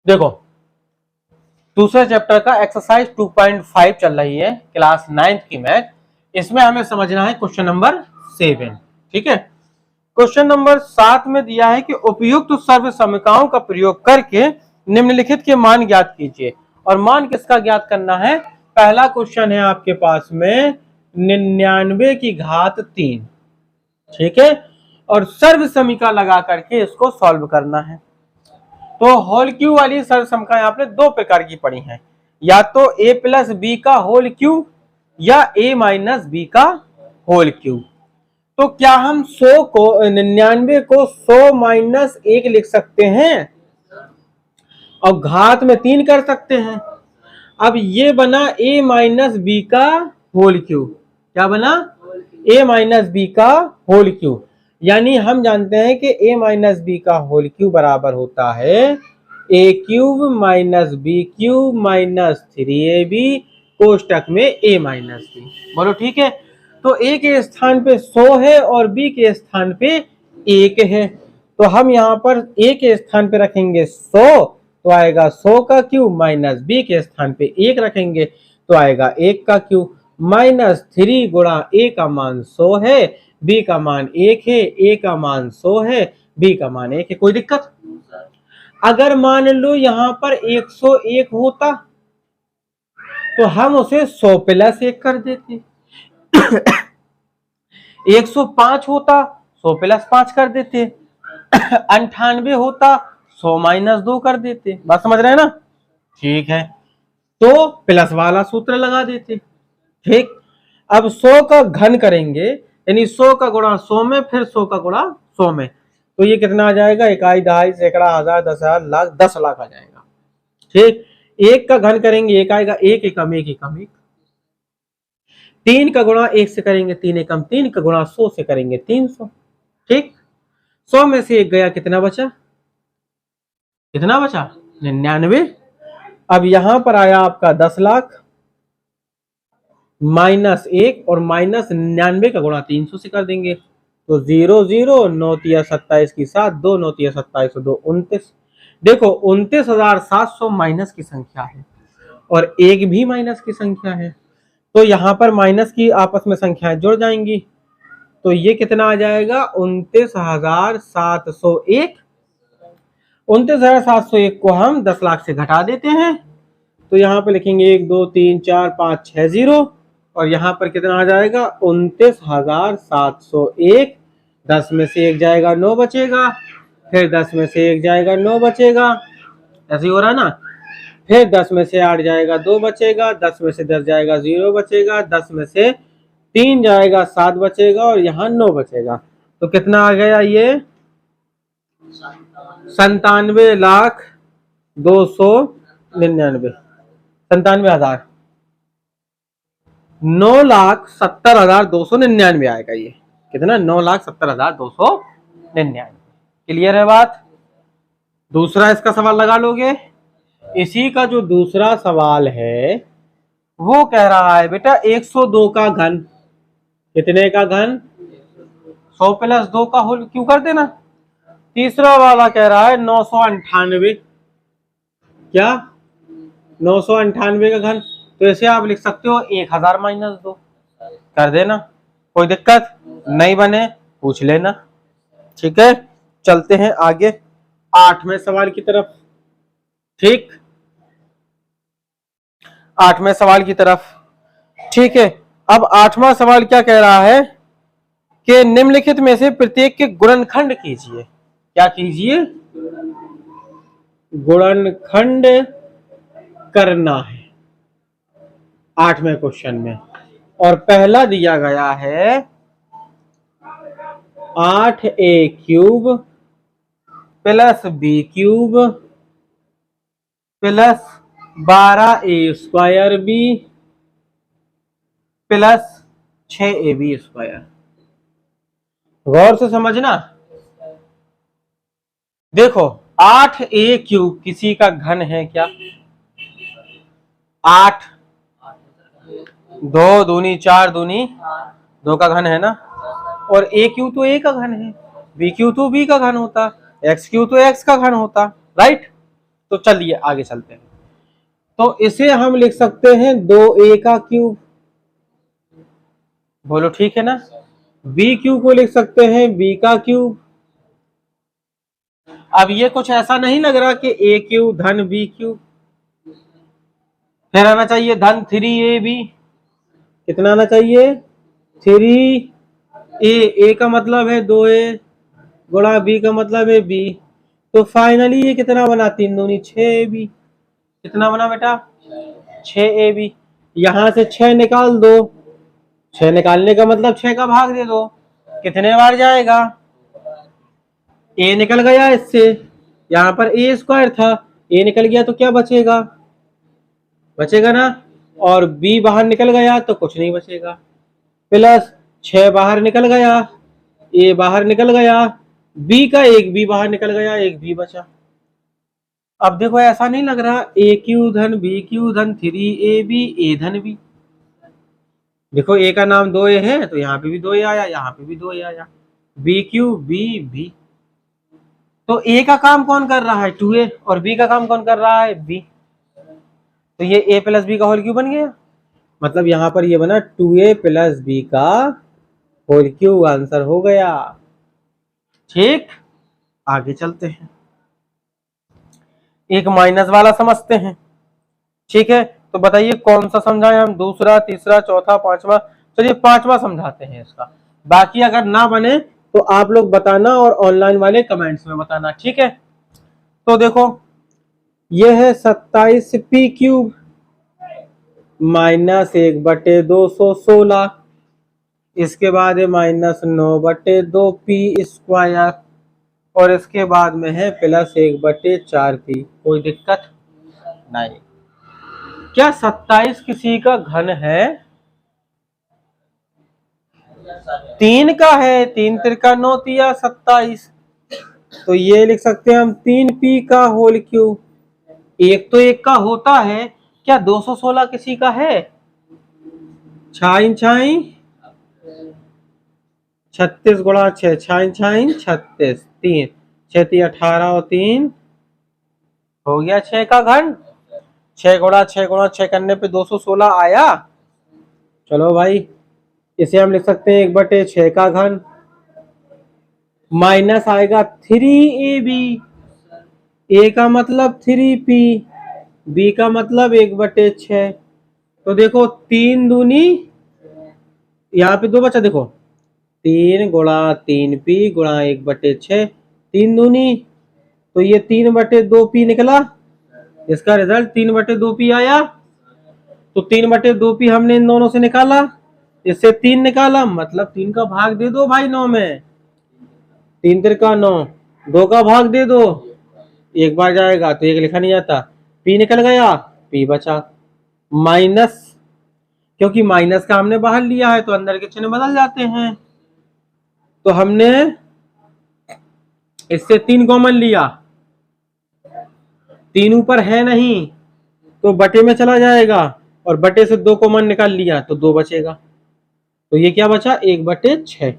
देखो दूसरे चैप्टर का एक्सरसाइज 2.5 चल रही है, क्लास 9th की मैथ। इसमें हमें समझना है क्वेश्चन नंबर 7। ठीक है, क्वेश्चन नंबर 7 में दिया है कि उपयुक्त सर्व समीकरणों का प्रयोग करके निम्नलिखित के मान ज्ञात कीजिए। और मान किसका ज्ञात करना है? पहला क्वेश्चन है आपके पास में 99 की घात 3। ठीक है, और सर्व समीकरण लगा करके इसको सॉल्व करना है। तो होल क्यू वाली सर्व समीकरण आपने दो प्रकार की पढ़ी हैं, या तो a प्लस बी का होल क्यू या a माइनस बी का होल क्यू। तो क्या हम 100 को 99 को 100 माइनस 1 लिख सकते हैं और घात में 3 कर सकते हैं। अब ये बना a माइनस बी का होल क्यू। क्या बना? a माइनस बी का होल क्यू। यानी हम जानते हैं कि a माइनस बी का होल क्यू बराबर होता है a cube minus B cube minus 3ab कोष्टक में a माइनस बी। बोलो ठीक है। तो a के स्थान पे 100 है और b के स्थान पे 1 है। तो हम यहाँ पर a के स्थान पे रखेंगे 100, तो आएगा 100 का क्यूब, माइनस b के स्थान पे 1 रखेंगे तो आएगा 1 का क्यूब, माइनस 3 गुणा a का मान 100 है, b का मान 1 है, a का मान 100 है, b का मान 1 है। कोई दिक्कत? अगर मान लो यहां पर 101 होता तो हम उसे 100 प्लस 1 कर देते। 105 होता 100 प्लस 5 कर देते। 98 होता 100 माइनस 2 कर देते। बात समझ रहे हैं ना? ठीक है, तो प्लस वाला सूत्र लगा देते। ठीक, अब 100 का घन करेंगे, यानी 100 का गुणा 100 में, फिर 100 का गुणा 100 में, तो ये कितना आ जाएगा? इकाई, दहाई, सैकड़ा, हजार, 10,000, लाख, 10 लाख आ जाएगा। ठीक, 1 का घन करेंगे 1 आएगा, 1 एकम 1 एकम 1। 3 का गुणा 1 से करेंगे 3 एकम 3, का गुणा 100 से करेंगे 300। ठीक, 100 में से 1 गया, कितना बचा? कितना बचा? 99। अब यहां पर आया आपका 10 लाख माइनस 1 और माइनस 99 का गुणा 300 से कर देंगे तो 0 0 9 तिया 27 की 7, 2 9 तिया 27 2 29। देखो 29,700 माइनस की संख्या है और एक भी माइनस की संख्या है, तो यहां पर माइनस की आपस में संख्याएं जुड़ जाएंगी। तो ये कितना आ जाएगा? 29,701। 29,701 को हम 10 लाख से घटा देते हैं, तो यहाँ पे लिखेंगे 1 2 3 4 5 6 0, और यहाँ पर कितना आ जाएगा? 29,701। 10 में से 1 जाएगा 9 बचेगा, फिर 10 में से 1 जाएगा 9 बचेगा, ऐसे ही हो रहा ना। फिर 10 में से 8 जाएगा 2 बचेगा, 10 में से 10 जाएगा 0 बचेगा, 10 में से 3 जाएगा 7 बचेगा और यहाँ 9 बचेगा। तो कितना आ गया? ये 97,299, 97,000, 9,70,299 आएगा। ये कितना? 9,70,299। क्लियर है बात? दूसरा इसका सवाल लगा लोगे। इसी का जो दूसरा सवाल है वो कह रहा है बेटा 102 का घन। कितने का घन? 100 प्लस 2 का होल क्यों कर देना। तीसरा वाला कह रहा है 998। क्या? 998 का घन, तो ऐसे आप लिख सकते हो 1000 माइनस 2 कर देना। कोई दिक्कत नहीं? बने पूछ लेना। ठीक है, चलते हैं आगे 8वें सवाल की तरफ। ठीक, 8वें सवाल की तरफ। ठीक है, अब 8वां सवाल क्या कह रहा है कि निम्नलिखित में से प्रत्येक के गुणनखंड कीजिए। क्या कीजिए? गुणनखंड करना है 8वें क्वेश्चन में। और पहला दिया गया है 8a cube plus b cube plus 12a square b plus 6ab square. गौर से समझना। देखो 8a क्यूब किसी का घन है क्या? 8 2 दूनी 4 दूनी 2 का घन है ना, और a क्यूब तो a का घन है, b क्यूब तो b का घन होता, x क्यूब तो x का घन होता, राइट। तो चलिए आगे चलते हैं। तो इसे हम लिख सकते हैं 2a का क्यूब, बोलो ठीक है ना। b क्यूब को लिख सकते हैं b का क्यूब। अब ये कुछ ऐसा नहीं लग रहा कि a क्यूब धन b क्यूब, फिर आना चाहिए धन 3ab। कितना आना चाहिए 3a का मतलब है 2a गुणा b का मतलब है b। तो फाइनली ये कितना बना 3 दूनी 6ab। कितना बना बेटा 6ab। यहां से 6 निकाल दो, 6 निकालने का मतलब 6 का भाग दे दो। कितने बार जाएगा a निकल गया इससे, यहां पर a स्क्वायर था, a निकल गया तो क्या बचेगा, बचेगा ना। और b बाहर निकल गया तो कुछ नहीं बचेगा, प्लस 6 बाहर निकल गया, a बाहर निकल गया, b का एक b बाहर निकल गया, एक b बचा। अब देखो ऐसा नहीं लग रहा a क्यू धन b क्यू धन 3ab a धन b। देखो a का नाम 2a है तो यहाँ पे भी 2a आया, यहाँ पे भी 2a आया, b क्यू b b। तो a का काम कौन कर रहा है 2a और b का काम कौन कर रहा है b। तो ये a प्लस b का होल क्यूब बन गया, मतलब यहाँ पर ये बना 2a प्लस b का होल क्यूब, आंसर हो गया। ठीक, आगे चलते हैं, एक माइनस वाला समझते हैं। ठीक है, तो बताइए कौन सा समझाएं हम, दूसरा, तीसरा, चौथा, पांचवा। चलिए पांचवा समझाते हैं इसका, बाकी अगर ना बने तो आप लोग बताना और ऑनलाइन वाले कमेंट्स में बताना। ठीक है, तो देखो ये है 27p क्यूब माइनस 1/216, इसके बाद है माइनस 9/2p स्क्वायर, और इसके बाद में है प्लस 1/4p। कोई दिक्कत नहीं। क्या 27 किसी का घन है, 3 का है, 3 त्रिका 9 तिया 27। तो ये लिख सकते हैं हम 3p का होल क्यूब। एक तो एक का होता है, क्या 216 किसी का है, छाइन छाइन 36 गुणा 6, छाइन छाइन 36, 3 6 3 18 और 3 हो गया 6 का घन। 6 गुणा 6 गुणा 6 करने पे 216 आया। चलो भाई इसे हम लिख सकते हैं 1/6 का घन, माइनस आएगा 3ab, a का मतलब 3p, b का मतलब 1/6। तो देखो 3 दूनी, यहाँ पे 2 बचा, देखो 3 गुणा 3p गुणा 1/6, 3 दूनी, तो ये 3/2p निकला, इसका रिजल्ट 3/2p आया। तो 3/2p हमने इन दोनों से निकाला, इससे 3 निकाला, मतलब 3 का भाग दे दो भाई 9 में, 3 त्रिका 9, 2 का भाग दे दो, एक बार जाएगा तो एक लिखा नहीं जाता, p निकल गया, p बचा। माइनस, क्योंकि माइनस का हमने बाहर लिया है तो अंदर के चिन्ह बदल जाते हैं, तो हमने इससे 3 कॉमन लिया, 3 ऊपर है नहीं तो बटे में चला जाएगा, और बटे से 2 कॉमन निकाल लिया तो 2 बचेगा, तो ये क्या बचा 1/6,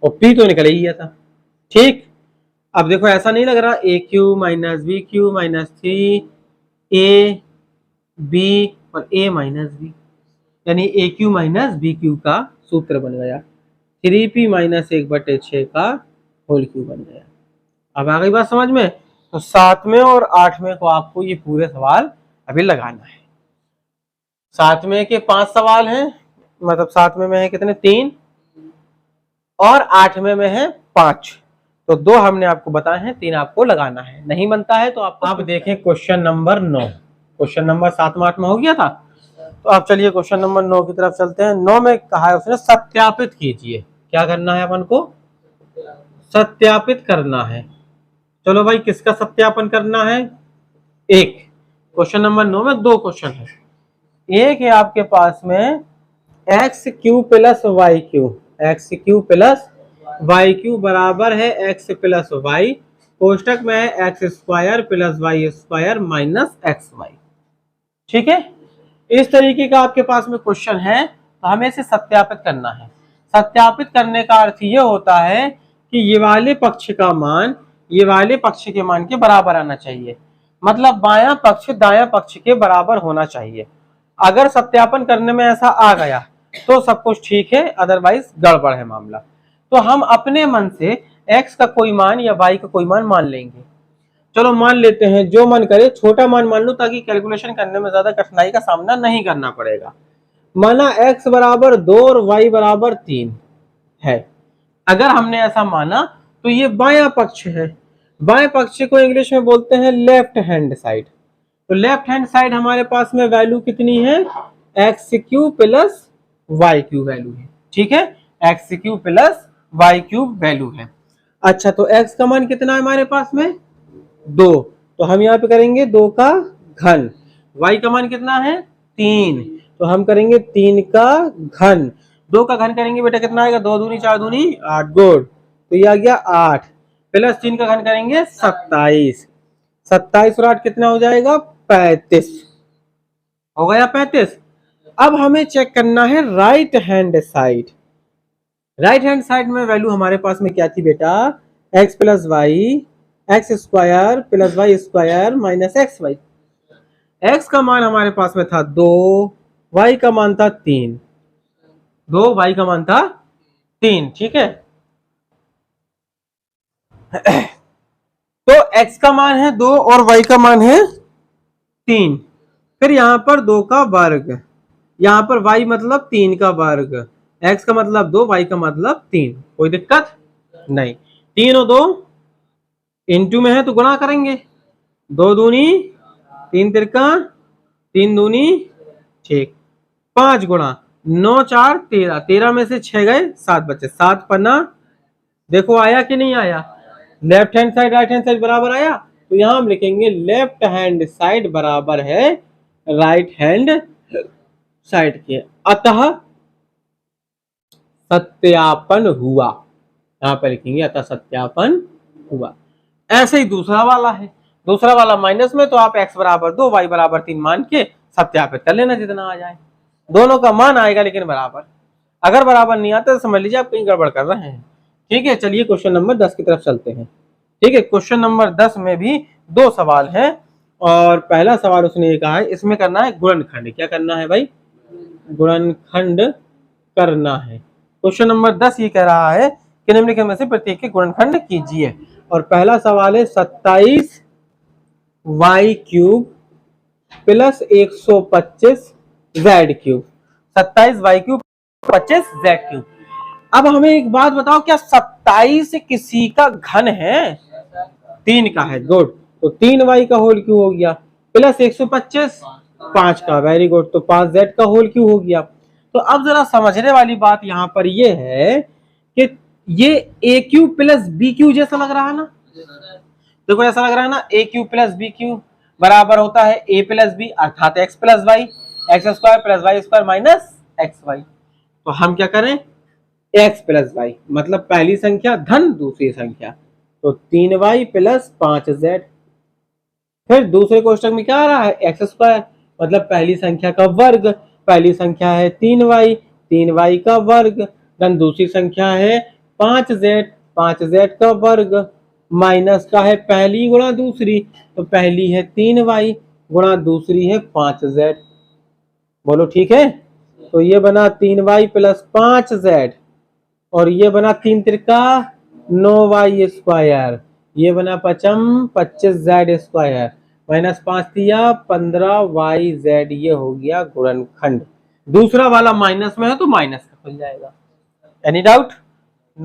और p तो निकल ही गया था। ठीक, अब देखो ऐसा नहीं लग रहा a cube minus B cube minus 3a b और a माइनस b, यानी a cube minus B cube का सूत्र बन गया, 3p माइनस 1/6 का होल क्यूब बन गया। अब आ गई बात समझ में। तो 7वें और 8वें को आपको ये पूरे सवाल अभी लगाना है। 7वें के 5 सवाल हैं, मतलब 7वें में है कितने 3, और 8वें में है 5। तो 2 हमने आपको बताए हैं, 3 आपको लगाना है, नहीं बनता है तो आप देखें क्वेश्चन नंबर 9। क्वेश्चन नंबर 7 में 8 में हो गया था, तो आप चलिए क्वेश्चन नंबर 9 की तरफ चलते हैं। 9 में कहा है उसने सत्यापित कीजिए, क्या करना है अपन को, सत्यापित करना है। चलो भाई किसका सत्यापन करना है, एक क्वेश्चन नंबर 9 में 2 क्वेश्चन है। एक है आपके पास में X cube plus Y cube, X cube plus Y cube बराबर है एक्स प्लस वाई, कोष्टक में है X square plus Y square minus X Y. ठीक है, इस तरीके का आपके पास में क्वेश्चन है, तो हमें इसे सत्यापित करना है। सत्यापित करने का अर्थ ये होता है कि ये वाले पक्ष का मान ये वाले पक्ष के मान के बराबर आना चाहिए। मतलब बायां पक्ष दायां पक्ष के बराबर होना चाहिए। अगर सत्यापन करने में ऐसा आ गया तो सब कुछ ठीक है, अदरवाइज गड़बड़ है मामला। तो हम अपने मन से x का कोई मान या y का कोई मान मान लेंगे। चलो मान लेते हैं, जो मन करे, छोटा मान मान लो ताकि कैलकुलेशन करने में ज्यादा कठिनाई का सामना नहीं करना पड़ेगा। माना x बराबर 2 और y बराबर 3 है। अगर हमने ऐसा माना तो ये बायां पक्ष है। बाएं पक्ष को इंग्लिश में बोलते हैं लेफ्ट हैंड साइड। तो लेफ्ट हैंड साइड हमारे पास में वैल्यू कितनी है, X cube plus Y cube value है। ठीक है, X cube plus Y cube value है। अच्छा, तो एक्स का मान कितना है हमारे पास में 2, तो हम यहाँ पे करेंगे 2 का घन। वाई का मान कितना है 3, तो हम करेंगे 3 का घन। 2 का घन करेंगे बेटा कितना आएगा, 2 दूनी 4 दूनी 8, गुड। तो ये आ गया 8 प्लस 3 का घन करेंगे 27। 27 और 8 कितना हो जाएगा 35, हो गया 35। अब हमें चेक करना है right hand side. Right hand side में वैल्यू हमारे पास में क्या थी बेटा, x plus Y, X square plus Y square minus X Y. X का मान हमारे पास में था 2, वाई का मान था 3, 2 वाई का मान था 3। ठीक है, तो x का मान है 2 और y का मान है 3। फिर यहां पर 2 का वर्ग, यहां पर y मतलब 3 का वर्ग, x का मतलब 2, y का मतलब 3। कोई दिक्कत नहीं। 3 और 2 इंटू में है तो गुणा करेंगे, 2 दूनी 3 तिरका 3 दूनी, ठीक, 5 गुणा 9 4 13, 13 में से 6 गए 7 बचे, 7 पन्ना देखो आया कि नहीं आया, left hand side right hand side बराबर आया। तो यहां हम लिखेंगे लेफ्ट हैंड साइड बराबर है राइट हैंड साइड के, अतः सत्यापन हुआ। यहां पर लिखेंगे अतः सत्यापन हुआ। ऐसे ही दूसरा वाला है, दूसरा वाला माइनस में, तो आप x बराबर 2 y बराबर 3 मान के सत्यापित कर लेना जितना आ जाए। दोनों का मान आएगा लेकिन बराबर, अगर बराबर नहीं आता तो समझ लीजिए आप कहीं गड़बड़ कर रहे हैं। ठीक है, चलिए क्वेश्चन नंबर 10 की तरफ चलते हैं। ठीक है, क्वेश्चन नंबर 10 में भी 2 सवाल हैं और पहला सवाल उसने ये कहा है इसमें करना है गुणनखंड। क्या करना है भाई, गुणनखंड करना है। क्वेश्चन नंबर 10 ये कह रहा है कि निम्नलिखित में से प्रत्येक के गुणनखंड कीजिए। और पहला सवाल है 27 Y cube plus 125 Z cube. 27 Y cube 25 Z cube. अब हमें एक बात बताओ, क्या 27 किसी का घन है, 3 का है, गुड। तो 3 वाई का होल क्यूब हो गया प्लस 125 5 का, वेरी गुड, तो 5 जेड का होल क्यूब हो गया। तो अब जरा समझने वाली बात यहां पर ये है कि ये ए क्यूब प्लस बी क्यूब जैसा लग रहा है ना, देखो ऐसा लग रहा है ना, A cube plus B cube बराबर होता है ए प्लस बी अर्थात X plus Y, X square plus Y square minus X Y. तो हम क्या करें, एक्स प्लस वाई मतलब पहली संख्या धन दूसरी संख्या, तो 3y प्लस 5z। फिर दूसरे क्वेश्चन में क्या आ रहा है, एक्स स्क्वायर मतलब पहली संख्या का वर्ग, पहली संख्या है 3y, 3y का वर्ग, धन दूसरी संख्या है 5z, 5z का वर्ग, माइनस का है पहली गुणा दूसरी, तो पहली है 3y गुणा दूसरी है 5z। बोलो ठीक है, तो ये बना 3y प्लस 5z और ये बना 3 तिरका 9y स्क्वायर, ये बना 25z स्क्वायर माइनस 5 दिया 15yz, ये हो गया गुणनखंड। दूसरा वाला माइनस में है तो माइनस का खुल जाएगा। Any doubt?